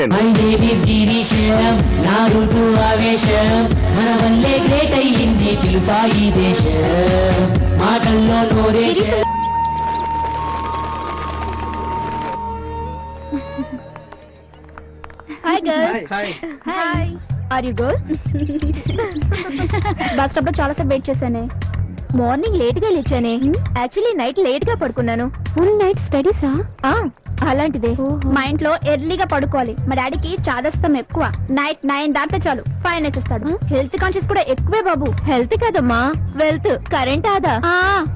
Hi girls. Hi. Are you good? Bus stop లో చాలా సేపు వెయిట్ చేశానే. మార్నింగ్ లేట్ గా లేచానే. యాక్చువల్లీ నైట్ లేట్ గా పడుకున్నాను. ఫుల్ నైట్ స్టడీసా? అలాంటిదే. మా ఇంట్లో ఎర్లీగా పడుకోవాలి. మా డాడీకి చాదస్తం ఎక్కువ. నైట్ 9 దాటితే చాలు ఫైన్ వేసేస్తాడు. హెల్త్ కాన్షియస్ కూడా ఎక్కువే బాబు. హెల్త్ కదమ్మా, వెల్త్. కరెంట్ ఆదా.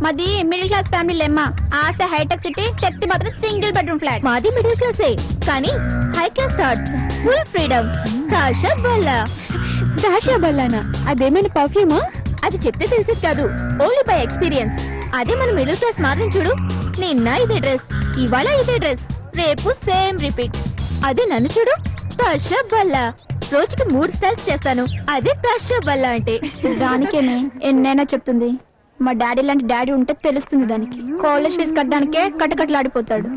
మాది మిడిల్ క్లాస్ ఫ్యామిలీ లేమ్మా. ఆశ హైటెక్ సిటీ, శక్తి మాత్రం సింగిల్ బెడ్రూమ్ ఫ్లాట్. మాది మిడిల్ క్లాసే కానీ high class thoughts, full freedom. దాషా బల్లానా? అదేమైనా పర్ఫ్యూమా? అది చెప్తే తెలిసేది కాదు, ఓన్లీ బై ఎక్స్పీరియన్స్. అదే మన మిడిల్ క్లాస్ మాత్రం చూడు. నిన్న ఇదే డ్రెస్, ఇవాళ ఇదే డ్రెస్, రేపు సేమ్ రిపీట్. అదే నన్ను చూడు, తాషా బల్లా. రోజుకి 3 స్టైల్స్ చేస్తాను. అదే తాషా బల్లా అంటే. దానికేనే ఎన్నైనా చెప్తుంది. మా డాడీ లాంటి డాడీ ఉంటే తెలుస్తుంది దానికి. కాలేజ్ ఫీజు కట్టడానికే కటకట్లాడిపోతాడు.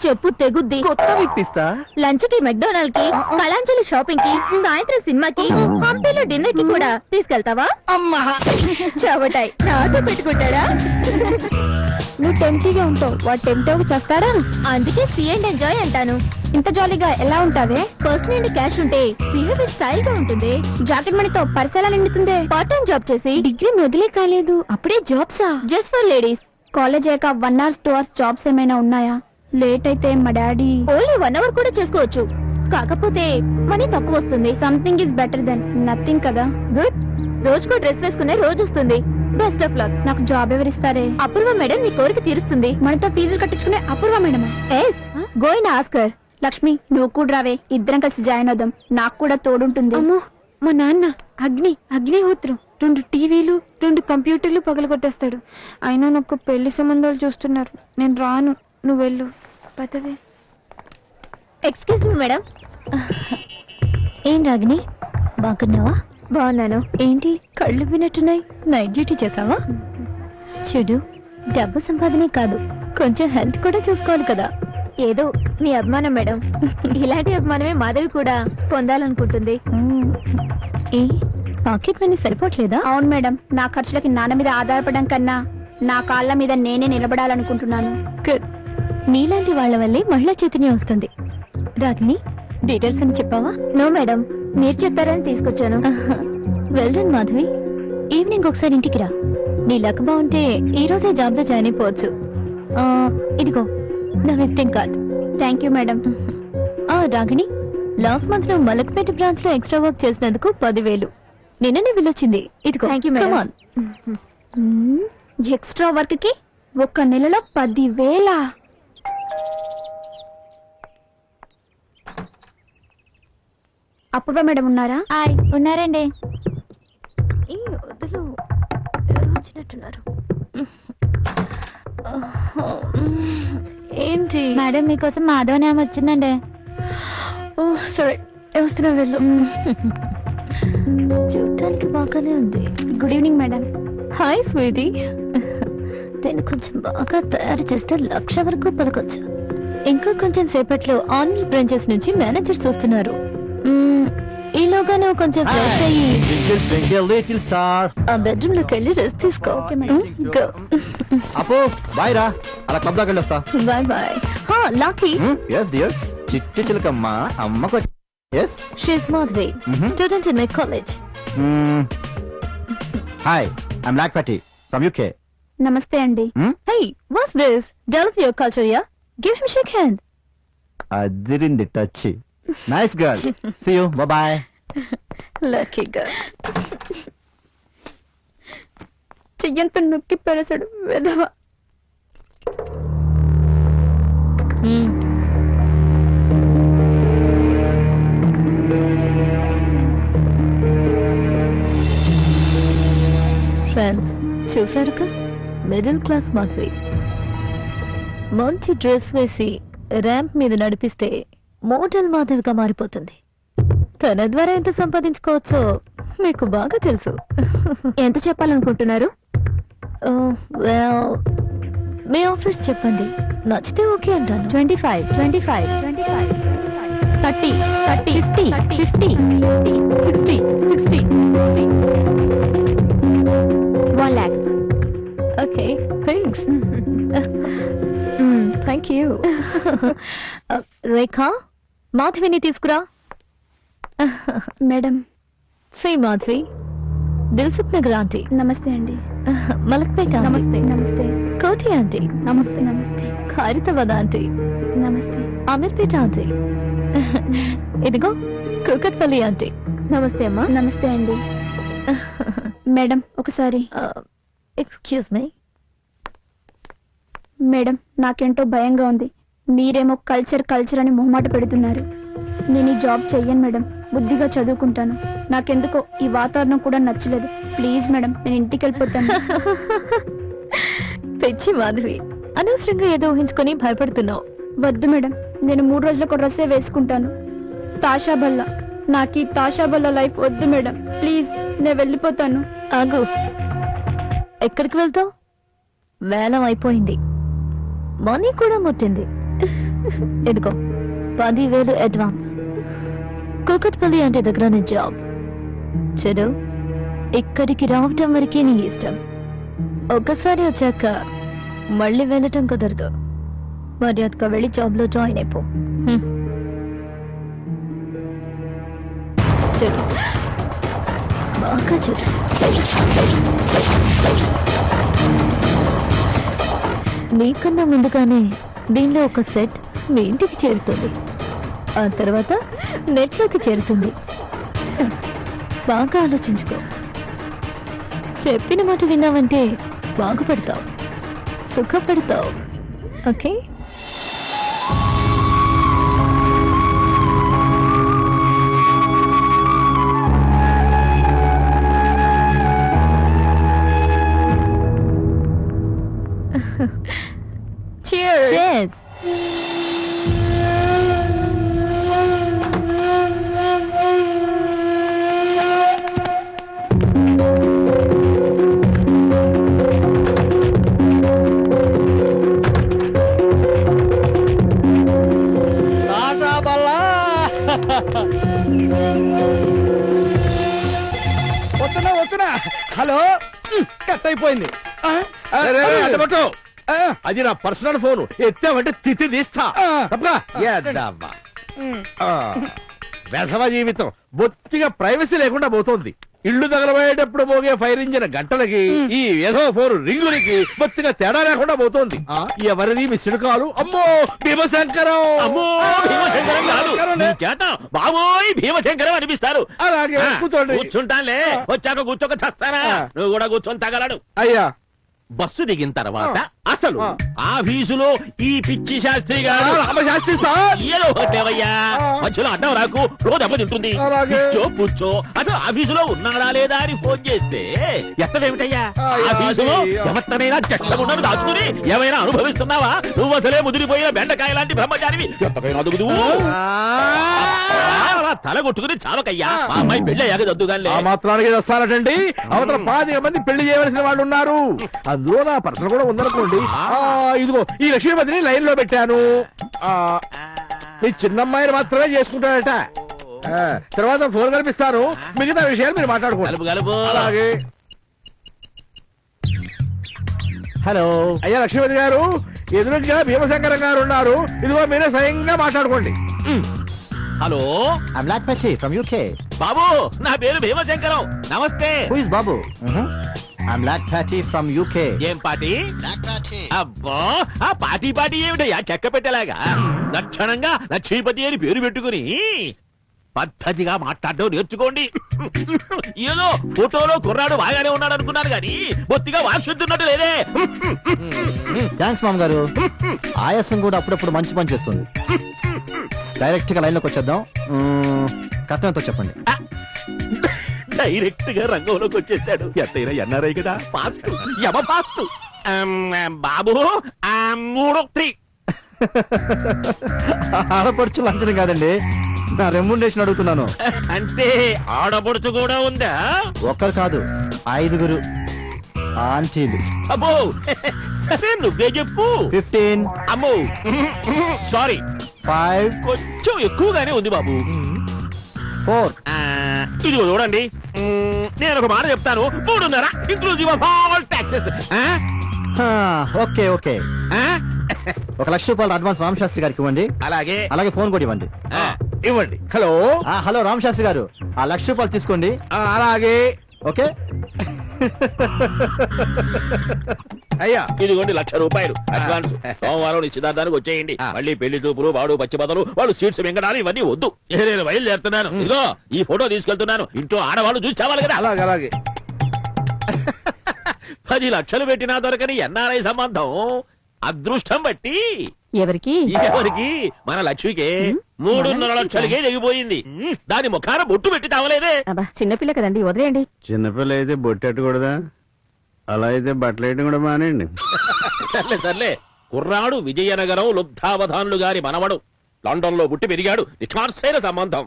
చెప్పు తెగుద్ది. కొత్త విప్పిస్తా. లంచ్ కి మెక్డొనాల్డ్ కి, కళాంజలి షాపింగ్ కి, సాయంత్రం సినిమాకి, హంపీలో డిన్నర్ కి కూడా తీసుకెళ్తావా? అమ్మా చవటాయి నాతో పెట్టుకుంటాడా? నువ్వు టెంప్టీగా ఉంటావు, వాడు టెంప్టీగా చేస్తాడా? అందుకే సీ అండ్ ఎంజాయ్ అంటాను. ఇంత జాలీగా ఎలా ఉంటావే? పర్స్ నుండి క్యాష్ ఉంటే బిహేవియర్ స్టైల్ గా ఉంటుంది. జాకెట్ మనీతో పరిసరాలు నిండుతుంది. పార్ట్ టైం జాబ్ చేసి డిగ్రీ మొదలే కాలేదు, అప్పుడే జాబ్సా? Just for ladies. కాలేజ్ అయ్యాక 1 hours 2 hours జాబ్స్ ఏమైనా ఉన్నాయా? లేట్ అయితే మా డాడీ ఓన్లీ 1 hour కూడా చేసుకోవచ్చు. కాకపోతే మనీ తక్కువ వస్తుంది. Something is better than nothing కదా. గుడ్. రోజుకో డ్రెస్ వేసుకునే రోజు వస్తుంది. Best of luck. నాకు జాబ్ ఎవరిస్తారే? అపూర్వ మేడం నీ కోరిక తీరుస్తుంది. మనతో ఫీజులు కట్టించుకునే Apoorva madam. Go and ask her. Lakshmi నువ్వు కూడా రావే, ఇద్దరం కలిసి జాయిన్ అవుదాం. నాకు కూడా తోడుంటుంది. అమ్మో, మా నాన్న అగ్నిహోత్రం 2 టీవీలు 2 కంప్యూటర్లు పగలగొట్టేస్తాడు. అయినా నాకు పెళ్లి సంబంధాలు చూస్తున్నారు. నేను రాను, నువ్వు వెళ్ళు. పదవే. Excuse me madam. ఏం రాగిని, బాగున్నావా? బాగున్నాను. ఏంటి కళ్ళు వినట్టున్నాయి? నైట్ డ్యూటీ చేసావా? చూడు, డబ్బు సంపాదనే కాదు, కొంచెం హెల్త్ కూడా చూసుకోవాలి కదా. ఏదో మీ అభిమానం మేడం. ఇలాంటి అభిమానమే మాధవి కూడా పొందాలనుకుంటుంది. ఏ పాకెట్ మనీ సరిపోవట్లేదా? అవును మేడం, నా ఖర్చులకి నాన్న మీద ఆధారపడడం కన్నా నా కాళ్ళ మీద నేనే నిలబడాలనుకుంటున్నాను. నీలాంటి వాళ్ళ వల్లే మహిళా చైతన్యం వస్తుంది. రాగిని, డీటెయిల్స్ అని చెప్పావా? నో మేడం, మీరు చెప్పారని తీసుకొచ్చాను. Well done Madhavi. ఈవినింగ్ ఒకసారి ఇంటికి రా. నీ లక్ బాగుంటే ఈ రోజే జాబ్ లో జాయిన్ అయిపోవచ్చు. ఇదిగో నా visiting card. Thank you madam. Ragini, last month నువ్వు మలక్పేట బ్రాంచ్ లో ఎక్స్ట్రా వర్క్ చేసినందుకు 10,000 నిన్ననే వెళ్ళొచ్చింది. ఇదిగో. Thank you madam. Extra work కి 1 నెలలో 10,000? అపూర్వ మేడం ఉన్నారా? ఉన్నారండి. ఈ వదులు వచ్చినట్టున్నారు. ఏంటి మేడం, మీకోసం మాధవని ఆమె వచ్చిందండి. ఓ సరే, వస్తున్నా, వెళ్ళు. చూడటానికి బాగానే ఉంది. Good evening madam. Hi sweetie. నేను కొంచెం బాగా తయారు చేస్తే 1,00,000 వరకు పలకొచ్చు. ఇంకా కొంచెం సేపట్లో ఆన్లీ బ్రాంచెస్ నుంచి మేనేజర్స్ వస్తున్నారు. ఈలోగా నువ్వు కొంచెం ఫ్రెష్ అయ్యి ఆ బెడ్రూమ్ లోకి వెళ్ళి రెస్ట్ తీసుకో. బాయ్ రా, అలా క్లబ్ దాకా వెళ్ళి వస్తా. Bye bye. Lucky. yes dear. చిట్టి చిలకమ్మ అమ్మకు. yes, she is Madhvi, student in my college. hi, I'm Lakpati from UK. నమస్తే అండి. Hey, what's this? Develop your culture, yeah? Give him shake hand. Adirindi touch. nice girl. see you, bye bye. Lucky girl. చెయ్యంత నొక్కి పెడసాడు వెధవ. Friends చూసారుగా, middle class Madhavi మంచి dress వేసి ramp మీద నడిపిస్తే model మాధవిగా మారిపోతుంది. తన ద్వారా ఎంత సంపాదించుకోవచ్చో మీకు బాగా తెలుసు. ఎంత చెప్పాలనుకుంటున్నారు? మీ ఆఫర్స్ చెప్పండి, నచ్చితే ఓకే అంటాను. 25, 25, 25, 30, 30, 50, 50, 60, 60, 1 lakh. Okay, thanks. Thank you. Rekha, మాధవిని తీసుకురా. మేడం. శ్రీ మాధవి, దిల్సుఖ్ నగర్ ఆంటీ. నమస్తే అండి. మలక్పేట ఆంటీ. నమస్తే. నమస్తే. కోటి ఆంటీ. నమస్తే. నమస్తే. ఖైరతాబాద్ ఆంటీ. నమస్తే. అమీర్పేట ఆంటీ. ఇదిగో కూకట్పల్లి ఆంటీ. నమస్తే అమ్మా. నమస్తే అండి. మేడం ఒకసారి. Excuse me. మేడం, నాకేంటో భయంగా ఉంది. మీరేమో కల్చర్ కల్చర్ అని మొహమాట పెడుతున్నారు. నేను ఈ జాబ్ చెయ్యను మేడం. బుద్ధిగా చదువుకుంటాను. నాకెందుకో ఈ వాతావరణం కూడా నచ్చలేదు. ప్లీజ్ మేడం, నేను ఇంటికి వెళ్ళిపోతాను. పిచ్చి మాధవి, అనవసరంగా ఏదో ఊహించుకొని భయపడుతున్నావు. వద్దు మేడం, నేను 3 రోజులకు డ్రెస్సే వేసుకుంటాను. తాషాబల్లా, నాకు ఈ తాషాబల్లా లైఫ్ వద్దు మేడం. ప్లీజ్, నేను వెళ్ళిపోతాను. ఆగు. ఎక్కడికి వెళ్తావు? వేలం అయిపోయింది, మనీ కూడా ముట్టింది. ఇదిగో 10,000 అడ్వాన్స్. కూకట్పల్లి అంటే దగ్గర నీ జాబ్. చూడు, ఇక్కడికి రావటం వరకే నీ ఇష్టం. ఒక్కసారి వచ్చాక మళ్ళీ వెళ్ళటం కుదరదు. మర్యాదగా వెళ్ళి జాబ్ లో జాయిన్ అయిపో. చూడు, బాగా చూడు. నీకన్నా ముందుగానే దీనిలో ఒక సెట్ మీ ఇంటికి చేరుతుంది. ఆ తర్వాత నెట్లోకి చేరుతుంది. బాగా ఆలోచించుకో. చెప్పిన మాట విన్నావంటే బాగుపడతావు, సుఖపడతావు. ఓకే? Cheers. Cheers. వస్తున్నా. హలో, కట్ అయిపోయింది. అది నా పర్సనల్ ఫోన్. ఎత్తామంటే తిథి తీస్తా. వెధవ జీవితం బొత్తిగా ప్రైవసీ లేకుండా పోతోంది. ఇల్లు తగలబోయేటప్పుడు మోగే ఫైర్ ఇంజిన్ గంటలకి ఈ ఏదో ఫోన్ రింగులకి బొత్తిగా తేడా లేకుండా పోతోంది. ఎవరిది మిస్డ్ కాలు? అమ్మో భీమశంకరం. అమ్మో భీమశంకరం కాదు, చేత బాబోయ్ భీమశంకరం అనిపిస్తారు. అలాగే కూర్చోండి. కూర్చుంటానులే, వచ్చాక కూర్చోక చస్తారా? నువ్వు కూడా కూర్చొని తగలడు. అయ్యా, బస్సు దిగిన తర్వాత అసలు ఆఫీసులో ఈ పిచ్చి శాస్త్రి గారు రామశాస్త్రి సార్ ఏదో ఒకటేవయ్యా, మధ్యలో అడ్డం రాకు, రోజు దెబ్బతింటుంది. కూర్చో కూర్చో, అసలు ఆఫీసులో ఉన్నాడా లేదా అని ఫోన్ చేస్తే ఎత్తమేమిటయ్యా? ఆఫీసులో ఎవరినైనా చెట్టమున్నది దాచుకుని ఏమైనా అనుభవిస్తున్నావా? నువ్వు అసలే ముదిరిపోయిన బెండకాయ లాంటి బ్రహ్మచారివి. ఎంతకైనా అదుగుదు తల కొట్టుకుని చావకయ్యా. మా అమ్మాయి పెళ్లి అయ్యాక దద్దుగానే మాత్రానికి వస్తారటండి. అవతల 10 మంది పెళ్లి చేయవలసిన వాళ్ళు ఉన్నారు. అందులో నా పర్సన్ కూడా ఉందనుకోండి. ఇదిగో ఈ లక్ష్మీపతిని లైన్ లో పెట్టాను. మీ చిన్నమ్మాయిని మాత్రమే చేసుకుంటాడట. తర్వాత ఫోన్ కల్పిస్తాను, మిగతా విషయాలు మీరు మాట్లాడుకోండి. అలాగే. హలో అయ్యా లక్ష్మీపతి గారు, ఎదురుగా భీమశంకరం గారు ఉన్నారు. ఇదిగో మీరే స్వయంగా మాట్లాడుకోండి. హలో, ఐమ్ బ్లాక్ పచ్చి ఫ్రమ్ యూకే. బాబు, నా పేరు భీమశంకరం. నమస్తే. Who is Babu? I'm black Patty from UK. ఏం పార్టీ? అబ్బో, ఆ పార్టీ పార్టీ ఏమిటయ్యా చెక్క పెట్టేలాగా? లక్షణంగా లక్ష్మీపతి అని పేరు పెట్టుకుని పద్ధతిగా మాట్లాడడం నేర్చుకోండి. ఏదో ఫోటోలో కుర్రాడు బాగానే ఉన్నాడు అనుకున్నాను గాని బొత్తిగా వాక్శుద్ధున్నట్టు లేదే. థ్యాంక్స్ మామ్ గారు. ఆయాసం కూడా అప్పుడప్పుడు మంచి పని చేస్తుంది. డైరెక్ట్ గా లైన్ లోకి వచ్చేద్దాం. కట్నంతో చెప్పండి. డైరెక్ట్ గా రంగంలోకి వచ్చేసాడు. ఎంతైనా ఎన్ఆర్ఐ కదా, ఫాస్ట్ యమ ఫాస్ట్. బాబు 3 ఆడపడుచు లంచనం కాదండి, నా రెమ్యునరేషన్ అడుగుతున్నాను. అంటే ఆడపడుచు కూడా ఉందా? ఒక్కరు కాదు, 5 ఆంటీలు. అబ్బో, నువ్వే చెప్పు. 15, అమ్మో సారీ 5, కొంచెం ఎక్కువగానే ఉంది బాబు. 4. ఇదిగో చూడండి, నేను ఒక మాట చెప్తాను. 3.5 inclusive of all taxes. Okay okay, 1 లక్ష రూపాయలు అడ్వాన్స్ రామశాస్త్రి గారికి ఇవ్వండి. అలాగే అలాగే ఫోన్ కూడా ఇవ్వండి. ఇవ్వండి. హలో హలో రామశాస్త్రి గారు, ఆ 1 లక్ష రూపాయలు తీసుకోండి. అలాగే ఓకే. అయ్యా ఇదిగోండి 1 లక్ష రూపాయలు అడ్వాన్స్. సోమవారం నిశ్చితార్థానికి వచ్చేయండి. మళ్ళీ పెళ్లి చూపులు, వాడు పచ్చిబదలు, వాళ్ళు సీట్స్ మింగడాలు ఇవన్నీ వద్దు. నేను బయలుదేరుతున్నాను. ఇదిగో ఈ ఫోటో తీసుకెళ్తున్నాను. ఇంట్లో ఆడవాళ్ళు చూసి చావాలి కదా. అలాగే అలాగే 10 లక్షలు పెట్టినా దొరకని ఎన్ఆర్ఐ సంబంధం అదృష్టం బట్టి ఎవరికి? ఎవరికి? మన లక్ష్మికే 3.5 లక్షలకే దిగిపోయింది. దాని ముఖాన బొట్టు పెట్టి తావలేదే. చిన్నపిల్ల కదండి, వదిలేయండి. చిన్నపిల్ల అయితే బొట్టెట్టకూడదా? అలా అయితే బట్టలు వేయడం కూడా మానేయండి. సర్లే సర్లే, కుర్రాడు విజయనగరం లుబ్ధావధానులు గారి మనవడు. లండన్ లో పుట్టి పెరిగాడు. నిఖార్సైన సంబంధం.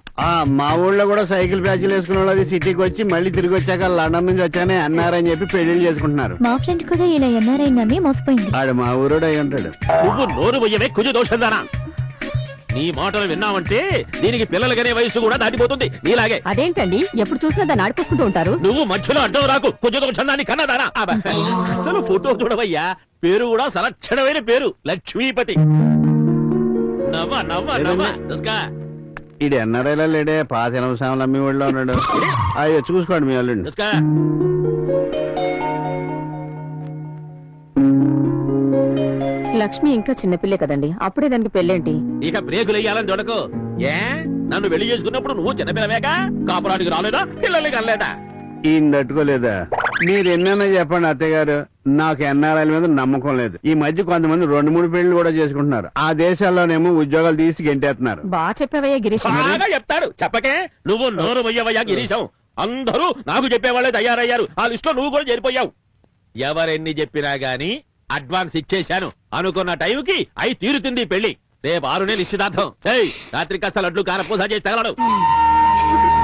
మా ఊళ్ళో కూడా సైకిల్ ప్యాచ్లు వేసుకున్న వాళ్ళు సిటీకి వచ్చి మళ్ళీ తిరిగి వచ్చాక లండన్ నుంచి వచ్చానే అన్నారని చెప్పి పెళ్లిళ్ళు చేసుకుంటున్నారు. మా ఫ్రెండ్ కూడా ఇలా ఎన్ఆర్ఐ నమ్మి మోసపోయింది. ఆడు మా ఊరోడు అయి ఉంటాడు. నువ్వు నోరు పోయవే కుజు దోషందానా. నీ మాటలు విన్నావంటే దీనికి పిల్లలకనే వయసు కూడా దాటిపోతుంది నీలాగే. అదేంటండి, ఎప్పుడు చూసినా దాన్ని ఆడిపోసుకుంటూ ఉంటారు. నువ్వు మధ్యలో అడ్డం రాకు. కుజ దోషందాన్ని కన్నదానా. అసలు ఫోటో చూడవయ్యా, పేరు కూడా సలక్షణమైన పేరు, లక్ష్మీపతి. నవ్వ నవ్వ నవ్వ. ఈడు ఎన్నడైలా లేడే, పాత ఎనభై అమ్మి ఊళ్ళో ఉన్నాడు. అయ్యో చూసుకోండి మీ వాళ్ళు. లక్ష్మి ఇంకా చిన్నపిల్లే కదండి, అప్పుడే దానికి పెళ్ళేంటి? ఇక బ్రేకులు వేయాలని చూడకు. ఏ నన్ను పెళ్లి చేసుకున్నప్పుడు నువ్వు చిన్నపిల్లవేగా? కాపురానికి రాలేదా? పిల్లల్ని కనలేదా? ఈయన తట్టుకోలేదా? మీరు ఎన్నైనా చెప్పండి అత్తయ్య గారు, నాకు ఎన్ఆర్ఐల మీద నమ్మకం లేదు. ఈ మధ్య కొంతమంది 2-3 పెళ్లి కూడా చేసుకుంటున్నారు. ఆ దేశాల్లోనేమో ఉద్యోగాలు తీసి గెంటేస్తున్నారు. బాగా చెప్పావయ్యా గిరీష్. బాగా చెప్తాడు. చెప్పకే నువ్వు నోరు మొయ్యవయ్యా గిరీశం. అందరూ నాకు చెప్పేవాళ్ళే తయారయ్యారు. ఆ లిస్ట్ లో నువ్వు కూడా చేరిపోయావు. ఎవరెన్ని చెప్పినా గాని అడ్వాన్స్ ఇచ్చేశాను. అనుకున్న టైంకి అయి తీరుతుంది పెళ్లి. రేపు 6 నిశ్చితార్థం. రాత్రి కాస్త లడ్లు కారపూస చేసి తగలడు.